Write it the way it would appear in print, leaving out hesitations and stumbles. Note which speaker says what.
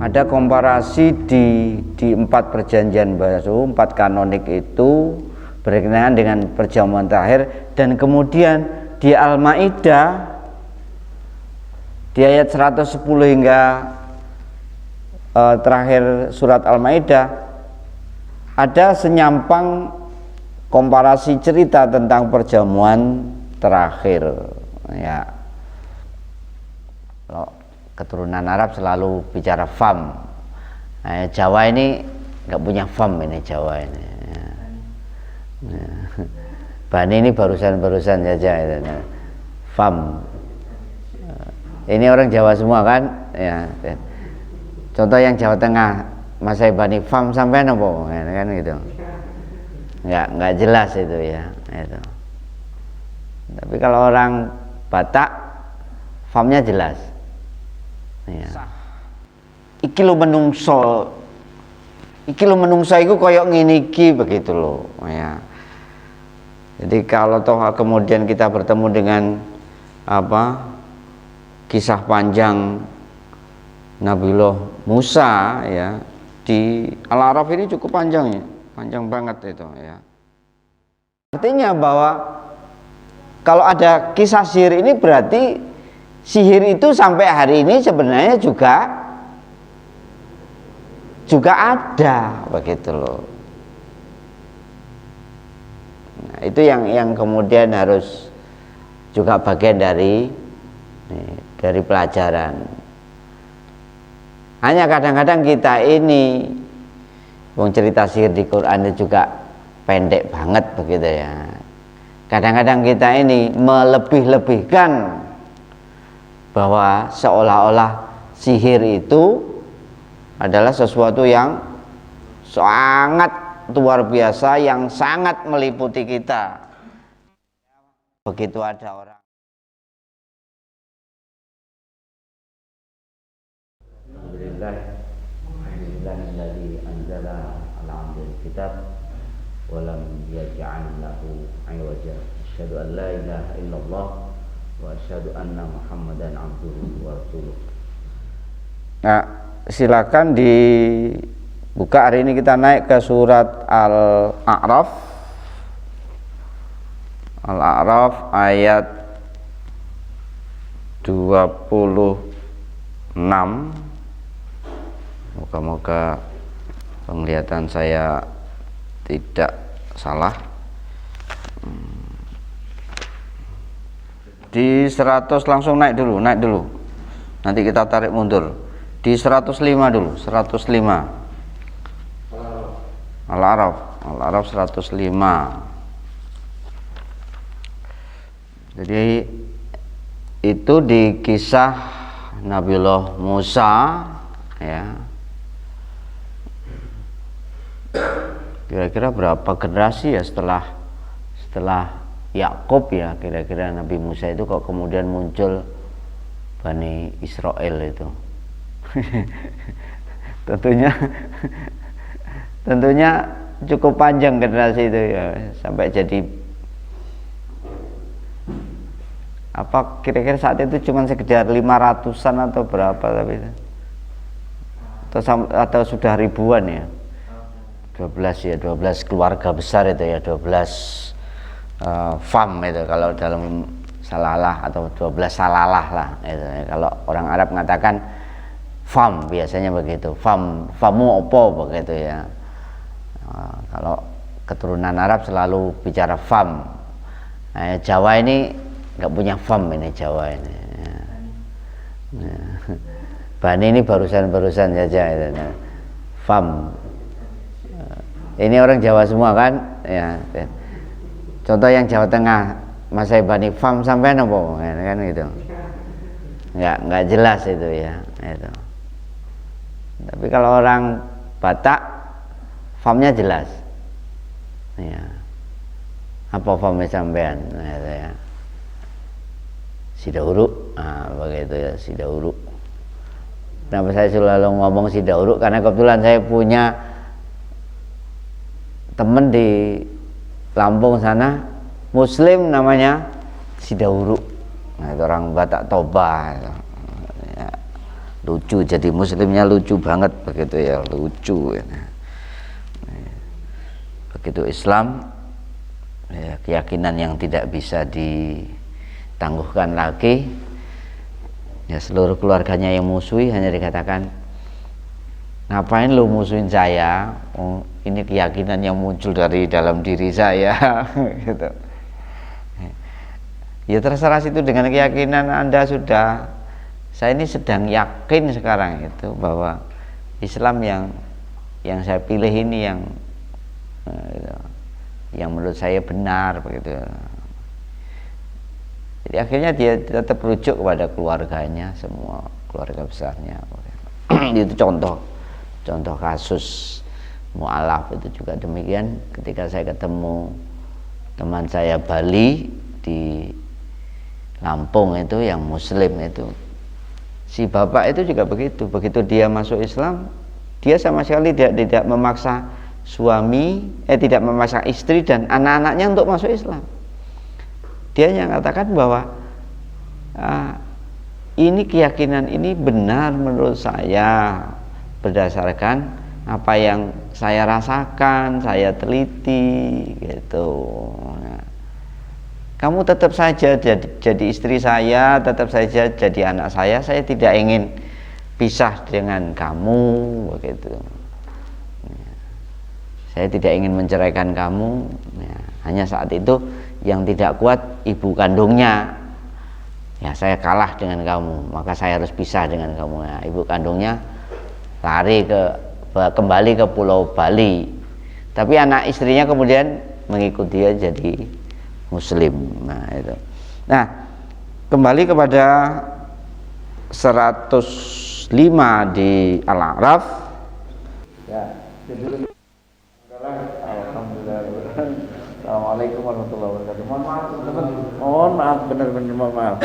Speaker 1: Ada komparasi di 4 perjanjian baru, 4 kanonik itu berkenaan dengan perjamuan terakhir, dan kemudian di Al-Maidah di ayat 110 hingga terakhir surat Al-Maidah ada senyampang komparasi cerita tentang perjamuan terakhir ya. Kalau keturunan Arab selalu bicara fam. Jawa ini nggak punya fam, ini Jawa ini. Bani ini barusan saja. Fam. Ini orang Jawa semua kan? Ya. Contoh yang Jawa Tengah, Mas Bani fam sampean apa? Kan gitu. Nggak jelas itu ya. Itu. Tapi kalau orang Batak, famnya jelas. Ya. Iki lo menungso iku koyok ngene iki begitu loh ya. Jadi kalau toh kemudian kita bertemu dengan kisah panjang Nabiullah Musa ya, di Al-A'raf ini cukup panjang ya, panjang banget itu ya. Artinya bahwa kalau ada kisah sihir ini berarti sihir itu sampai hari ini sebenarnya juga ada begitu loh. Nah, itu yang kemudian harus juga bagian dari pelajaran. Hanya kadang-kadang kita ini cerita sihir di Quran itu juga pendek banget begitu ya. Kadang-kadang kita ini melebih-lebihkan bahwa seolah-olah sihir itu adalah sesuatu yang sangat luar biasa, yang sangat meliputi kita. Begitu ada orang Alhamdulillahilladzi anzala ala 'abdil kitab wa lam yaj'al lahu 'iwaja. Asyhadu an la ilaha illallah wa asyhadu anna Muhammadan abduhu wa rasuluh. Nah, silakan dibuka. Hari ini kita naik ke surat Al-A'raf. Al-A'raf ayat 26. Moga-moga penglihatan saya tidak salah. Di 100 langsung naik dulu. Nanti kita tarik mundur. Di 105 dulu, 105. Al-A'raf 105. Jadi itu di kisah Nabiullah Musa ya. Kira-kira berapa generasi ya setelah Yakub ya, kira-kira Nabi Musa itu kok kemudian muncul Bani Israel itu. tentunya cukup panjang generasi itu ya, sampai jadi kira-kira saat itu cuma sekedar 500-an atau berapa, tapi atau sudah ribuan ya. 12 keluarga besar itu ya, 12 fam itu kalau dalam salalah, atau 12 salalah lah itu ya. Kalau orang Arab mengatakan fam biasanya begitu, famu opo begitu ya. Kalau keturunan Arab selalu bicara fam. Jawa ini nggak punya fam, ini Jawa ini ya. Bani ini barusan saja itu. Fam. Ini orang Jawa semua kan ya. Contoh yang Jawa Tengah, Mas Bani fam sampean apa kan gitu. Nggak jelas itu ya itu. Tapi kalau orang Batak, famnya jelas ya. Apa famnya sampean? Nah, itu ya. Sidauruk, begitu ya, Sidauruk. Kenapa saya selalu ngomong Sidauruk? Karena kebetulan saya punya temen di Lampung sana, Muslim namanya, Sidauruk. Nah, itu orang Batak Toba. Ya, lucu, jadi muslimnya lucu banget begitu ya, lucu. Ya. Begitu Islam, ya, keyakinan yang tidak bisa ditangguhkan lagi. Ya, seluruh keluarganya yang musuhi hanya dikatakan, ngapain lu musuhin saya? Oh, ini keyakinan yang muncul dari dalam diri saya. Gitu. Ya terserah situ, dengan keyakinan Anda sudah. Saya ini sedang yakin sekarang itu bahwa Islam yang saya pilih ini yang menurut saya benar begitu. Jadi akhirnya dia tetap rujuk kepada keluarganya, semua keluarga besarnya. Itu contoh kasus mu'alaf itu juga demikian. Ketika saya ketemu teman saya Bali di Lampung itu yang muslim itu, si bapak itu juga begitu dia masuk Islam, dia sama sekali tidak memaksa suami, tidak memaksa istri dan anak-anaknya untuk masuk Islam. Dia yang katakan bahwa ini keyakinan ini benar menurut saya berdasarkan apa yang saya rasakan, saya teliti gitu. Nah, kamu tetap saja jadi istri saya, tetap saja jadi anak saya tidak ingin pisah dengan kamu begitu. Saya tidak ingin menceraikan kamu. Ya, hanya saat itu yang tidak kuat ibu kandungnya. Ya, saya kalah dengan kamu, maka saya harus pisah dengan kamu. Ya, ibu kandungnya lari kembali ke Pulau Bali. Tapi anak istrinya kemudian mengikuti dia jadi muslim. Nah, itu. Nah, kembali kepada 105 di Al-A'raf. Ya, jadi alhamdulillah. Assalamualaikum warahmatullahi wabarakatuh. Mohon maaf teman-teman. Mohon maaf, benar-benar mohon maaf.